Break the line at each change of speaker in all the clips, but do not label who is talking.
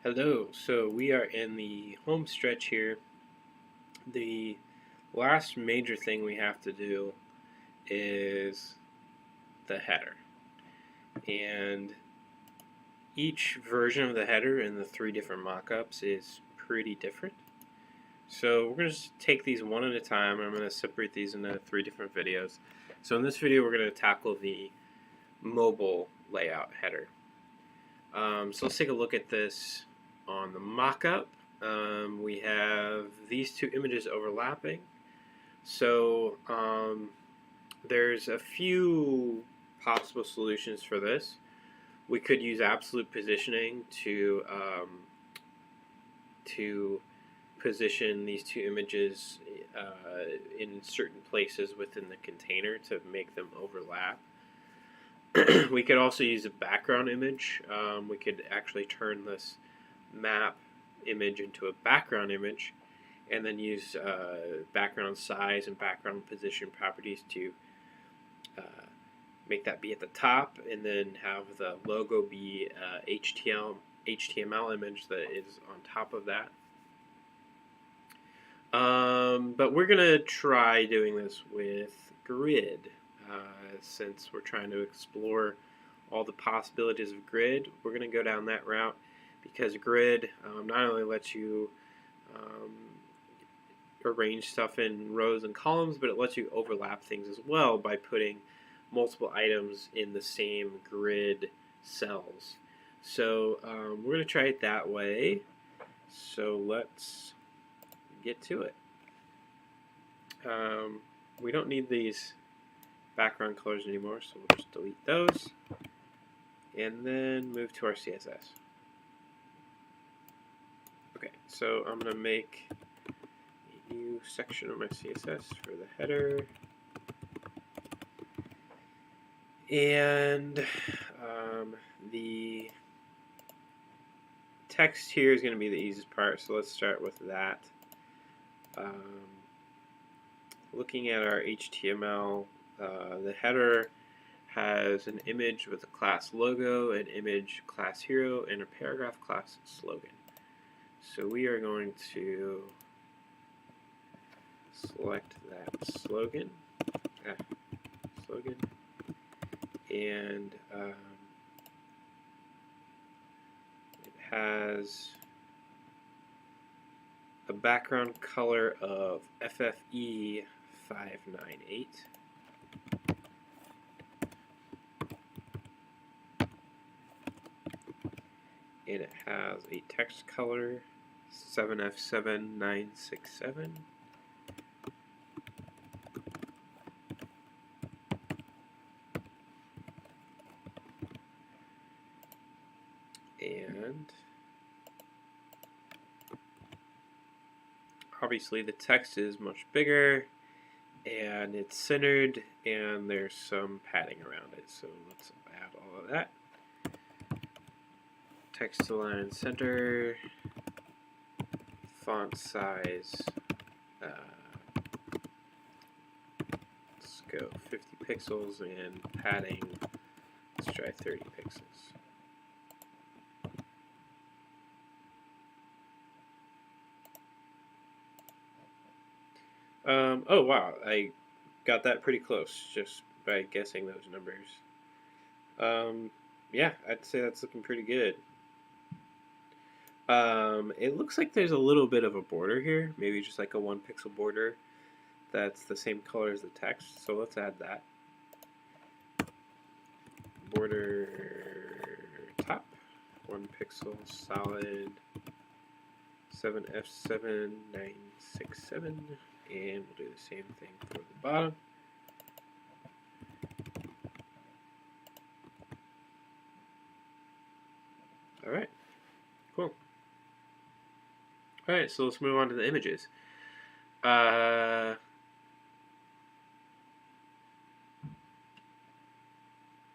Hello, so we are in the home stretch here. The last major thing we have to do is the header. And each version of the header in the three different mockups is pretty different. So we're going to take these one at a time. I'm going to separate these into three different videos. So in this video we're going to tackle the mobile layout header. So let's take a look at this on the mockup. We have these two images overlapping. So there's a few possible solutions for this. We could use absolute positioning to position these two images in certain places within the container to make them overlap. We could also use a background image. We could actually turn this map image into a background image and then use background size and background position properties to make that be at the top, and then have the logo be HTML image that is on top of that. But we're going to try doing this with grid. Since we're trying to explore all the possibilities of grid, we're going to go down that route because grid not only lets you arrange stuff in rows and columns, but it lets you overlap things as well by putting multiple items in the same grid cells. So we're going to try it that way. So let's get to it. We don't need these background colors anymore, so we'll just delete those and then move to our CSS. Okay, so I'm going to make a new section of my CSS for the header, and the text here is going to be the easiest part, so let's start with that. Looking at our HTML, the header has an image with a class logo, an image class hero, and a paragraph class slogan. So we are going to select that slogan, and it has a background color of FFE 598. And it has a text color 7F7967. And obviously the text is much bigger and it's centered and there's some padding around it. So let's add all of that. Text align center, font size, let's go 50 pixels, and padding, let's try 30 pixels. Oh wow, I got that pretty close just by guessing those numbers. Yeah, I'd say that's looking pretty good. It looks like there's a little bit of a border here, maybe just like a 1 pixel border that's the same color as the text, so let's add that. Border top, 1 pixel, solid, 7F7967, and we'll do the same thing for the bottom. Alright, cool. Alright, so let's move on to the images.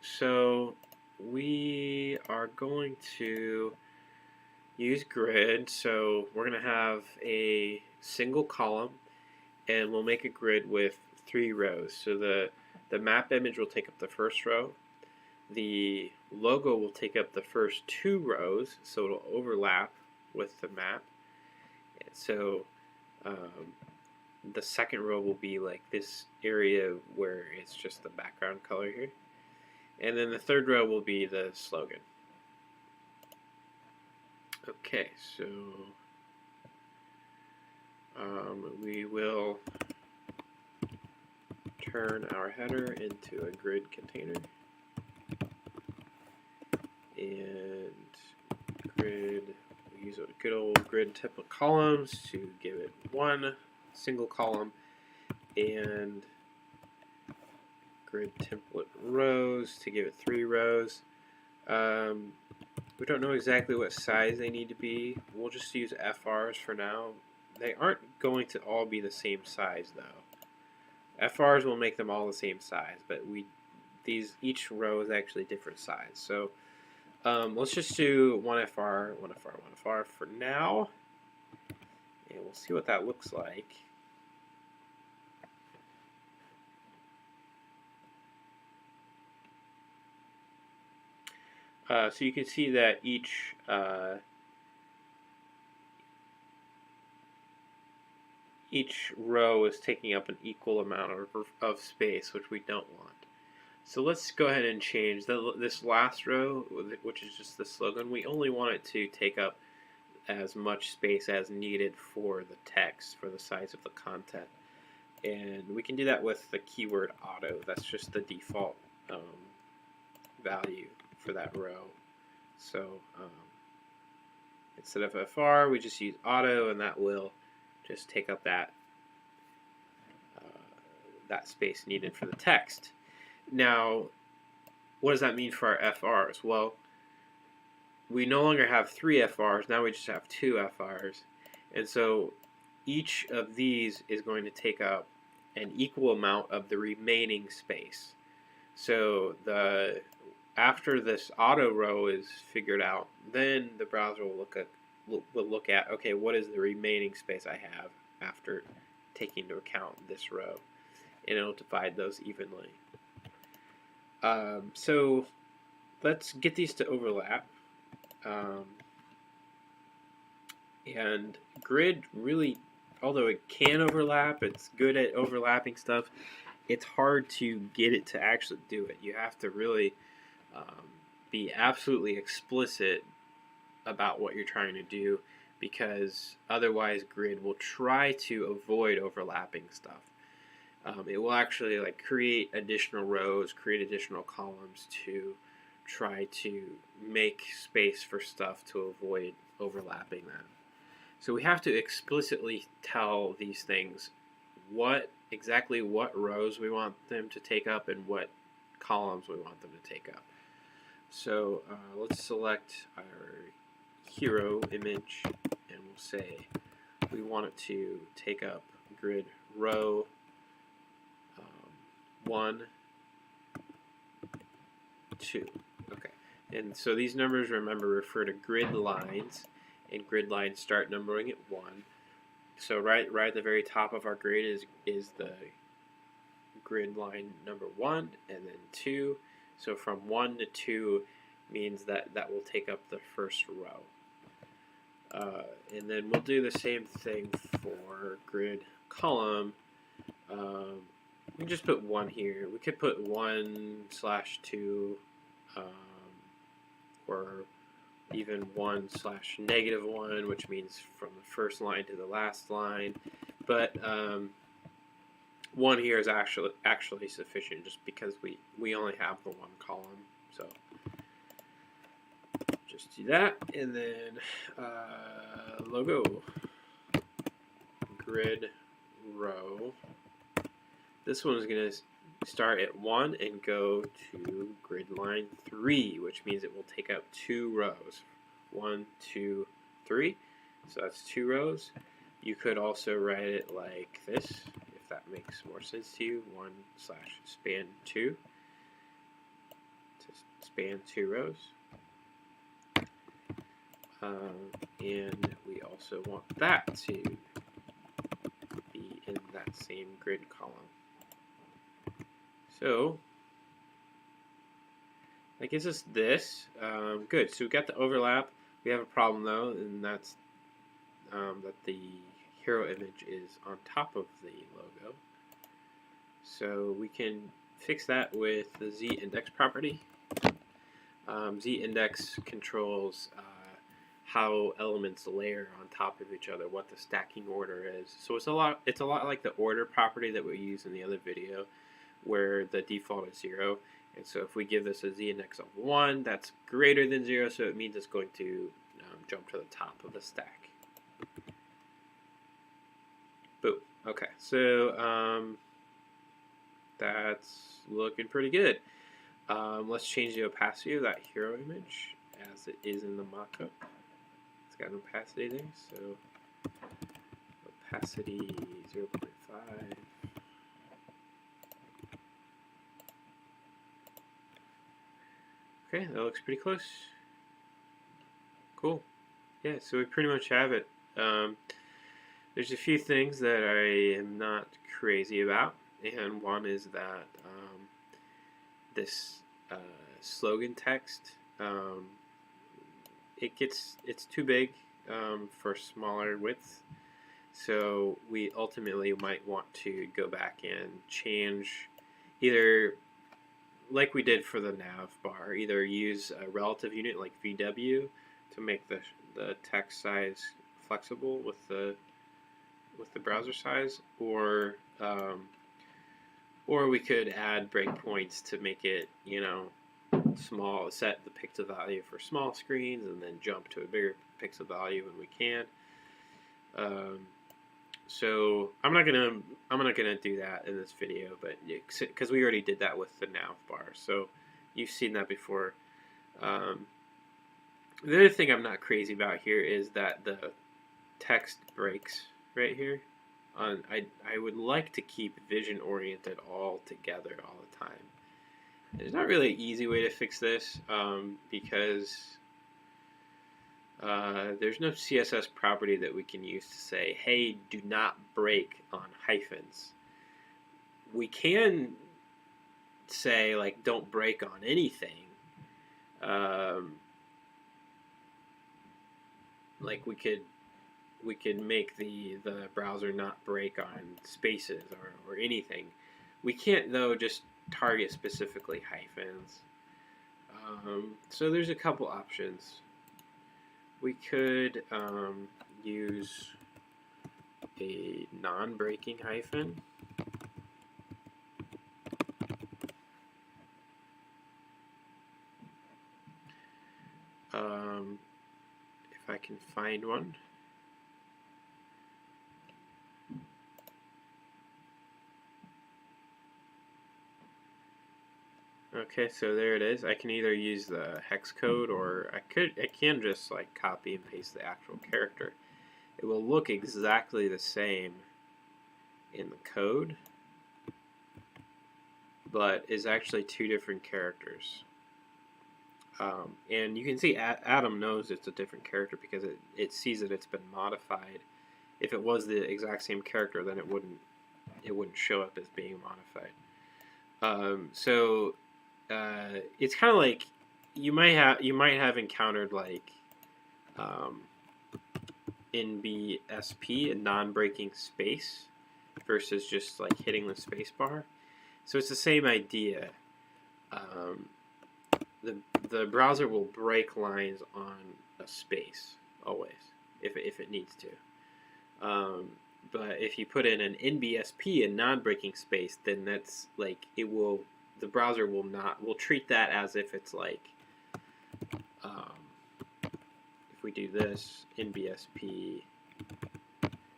So we are going to use grid, so we're going to have a single column and we'll make a grid with 3 rows. So the map image will take up the first row, the logo will take up the first 2 rows, so it'll overlap with the map. So the second row will be like this area where it's just the background color here. And then the third row will be the slogan. Okay, so we will turn our header into a grid container. And grid, we use a good old grid template columns to give it 1 single column, and grid template rows to give it 3 rows. We don't know exactly what size they need to be. We'll just use FRs for now. They aren't going to all be the same size though. FRs will make them all the same size, but each row is actually different size. So let's just do 1 FR, 1 FR, 1 FR for now, and we'll see what that looks like. So you can see that each row is taking up an equal amount of space, which we don't want. So let's go ahead and change this last row, which is just the slogan. We only want it to take up as much space as needed for the text, for the size of the content. And we can do that with the keyword auto. That's just the default value for that row. So instead of FR, we just use auto, and that will just take up that space needed for the text. Now, what does that mean for our FRs? Well, we no longer have 3 FRs, now we just have 2 FRs. And so each of these is going to take up an equal amount of the remaining space. So after this auto row is figured out, then the browser will look at, okay, what is the remaining space I have after taking into account this row, and it'll divide those evenly. So let's get these to overlap. And grid really, although it can overlap, it's good at overlapping stuff, it's hard to get it to actually do it. You have to really be absolutely explicit about what you're trying to do, because otherwise grid will try to avoid overlapping stuff. It will actually create additional rows, create additional columns to try to make space for stuff to avoid overlapping them. So we have to explicitly tell these things exactly what rows we want them to take up and what columns we want them to take up. So let's select our hero image, and we'll say we want it to take up grid row 1, 2. Okay, and so these numbers, remember, refer to grid lines, and grid lines start numbering at 1. So right at the very top of our grid is the grid line number 1, and then 2. So from 1 to 2 means that will take up the first row. And then we'll do the same thing for grid column. We can just put 1 here. We could put 1/2, or even 1/-1, which means from the first line to the last line. But 1 here is actually sufficient, just because we only have the 1 column. So just do that, and then logo, grid row. This one is going to start at 1 and go to grid line 3, which means it will take up 2 rows. 1, 2, 3. So that's 2 rows. You could also write it like this, if that makes more sense to you. 1/span 2 to span 2 rows. And we also want that to be in that same grid column. So Like, it's just this. Good. So we got the overlap. We have a problem though, and that's that the hero image is on top of the logo. So we can fix that with the z-index property. Z-index controls how elements layer on top of each other, what the stacking order is. So it's a lot like the order property that we used in the other video, where the default is 0. And so if we give this a z-index of 1, that's greater than 0, so it means it's going to jump to the top of the stack. Boom. Okay, so that's looking pretty good. Let's change the opacity of that hero image as it is in the mockup. It's got an opacity there, so opacity 0.5. Okay, that looks pretty close. Cool. Yeah, so we pretty much have it. There's a few things that I am not crazy about, and one is that this slogan text, it's too big for smaller width, so we ultimately might want to go back and change, either like we did for the nav bar, either use a relative unit like VW to make the text size flexible with the browser size, or we could add breakpoints to make it, small, set the pixel value for small screens, and then jump to a bigger pixel value when we can. So I'm not gonna do that in this video, but because we already did that with the nav bar, so you've seen that before. The other thing I'm not crazy about here is that the text breaks right here. I would like to keep vision oriented all together all the time. There's not really an easy way to fix this because there's no CSS property that we can use to say, hey, do not break on hyphens. We can say, like, don't break on anything. Like we could make the browser not break on spaces or anything. We can't, though, just target specifically hyphens. So there's a couple options. We could use a non-breaking hyphen. If I can find one. Okay, so there it is. I can either use the hex code, or I can just like copy and paste the actual character. It will look exactly the same in the code, but is actually two different characters. And you can see Adam knows it's a different character because it sees that it's been modified. If it was the exact same character, then it wouldn't show up as being modified. So it's kind of like you might have encountered like in BSP a non-breaking space versus just like hitting the space bar. So it's the same idea. The browser will break lines on a space always if it needs to. But if you put in an NBSP, a non-breaking space, then that's like the browser will treat that as if it's like if we do this NBSP,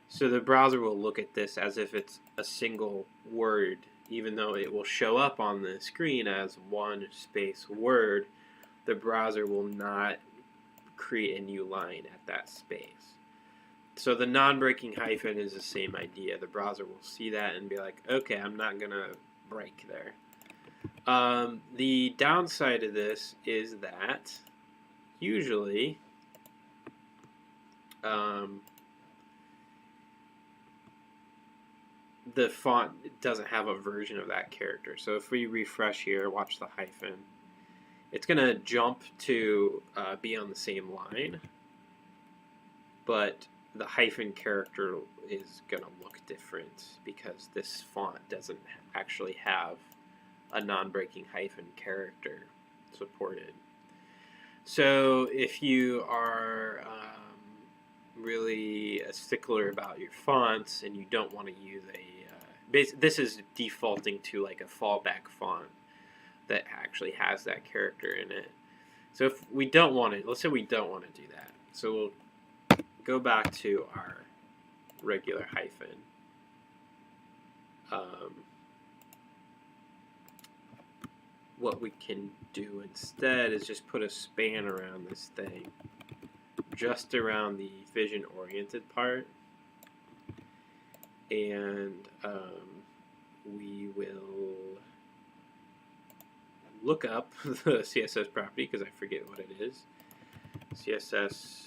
so the browser will look at this as if it's a single word, even though it will show up on the screen as one space word. The browser will not create a new line at that space. So the non-breaking hyphen is the same idea. The browser will see that and be like, okay, I'm not going to break there. The downside of this is that usually the font doesn't have a version of that character. So if we refresh here, watch the hyphen, it's going to jump to be on the same line, but the hyphen character is going to look different because this font doesn't actually have a non-breaking hyphen character supported. So if you are really a stickler about your fonts and you don't want to use this is defaulting to like a fallback font that actually has that character in it. So if we don't want it, let's say we don't want to do that. So we'll go back to our regular hyphen. What we can do instead is just put a span around this thing, just around the vision oriented part, and we will look up the CSS property because I forget what it is. CSS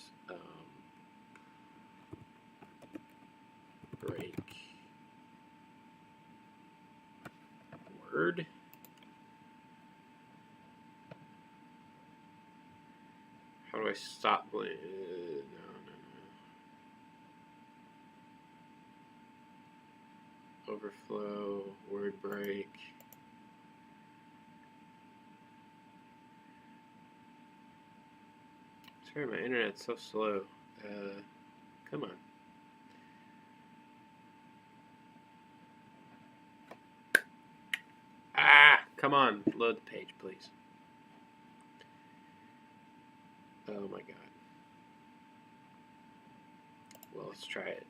break word. How do I stop? No. Overflow, word break. Sorry, my internet's so slow. Come on. Come on. Load the page, please. Oh my god. Well, let's try it.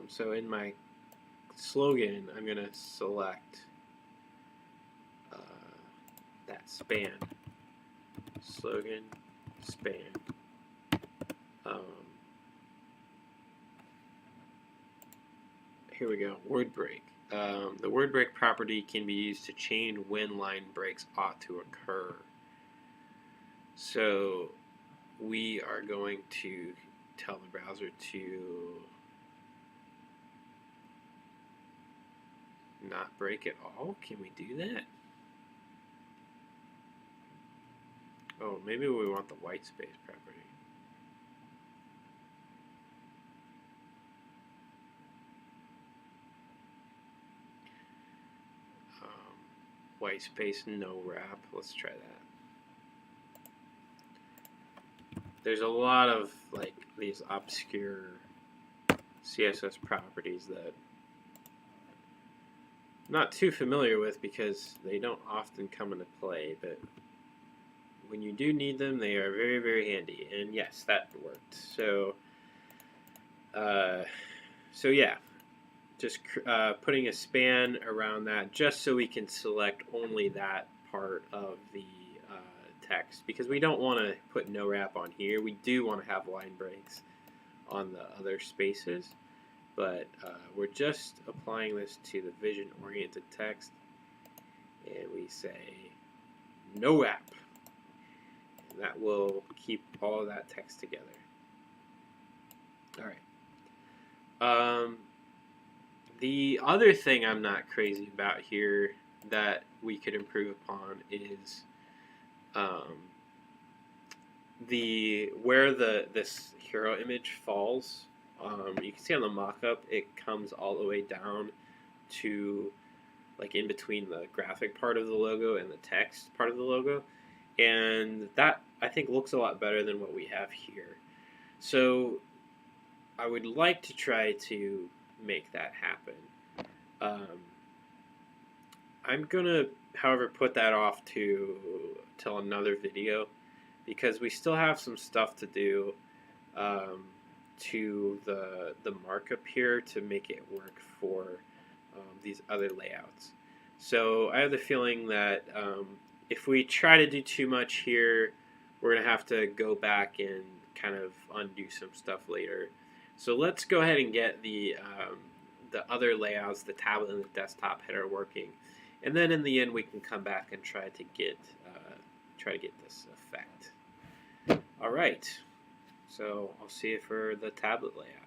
So in my slogan, I'm going to select that span. Slogan, span. Here we go. Word break. The word break property can be used to change when line breaks ought to occur. So we are going to tell the browser to not break at all. Can we do that? Oh, maybe we want the white space property. White space, no wrap. Let's try that. There's a lot of like these obscure CSS properties that I'm not too familiar with because they don't often come into play, but when you do need them, they are very, very handy. And yes, that worked. So yeah, just putting a span around that just so we can select only that part of the text, because we don't want to put no wrap on here. We do want to have line breaks on the other spaces, but we're just applying this to the vision oriented text, and we say no wrap, and that will keep all of that text together. All right. The other thing I'm not crazy about here that we could improve upon is where this hero image falls. You can see on the mockup it comes all the way down to like in between the graphic part of the logo and the text part of the logo, and that I think looks a lot better than what we have here. So I would like to try to make that happen. I'm gonna, however, put that off till another video because we still have some stuff to do to the markup here to make it work for these other layouts. So I have the feeling that if we try to do too much here, we're gonna have to go back and kind of undo some stuff later. So let's go ahead and get the other layouts, the tablet and the desktop header working, and then in the end we can come back and try to get this effect. All right, so I'll see you for the tablet layout.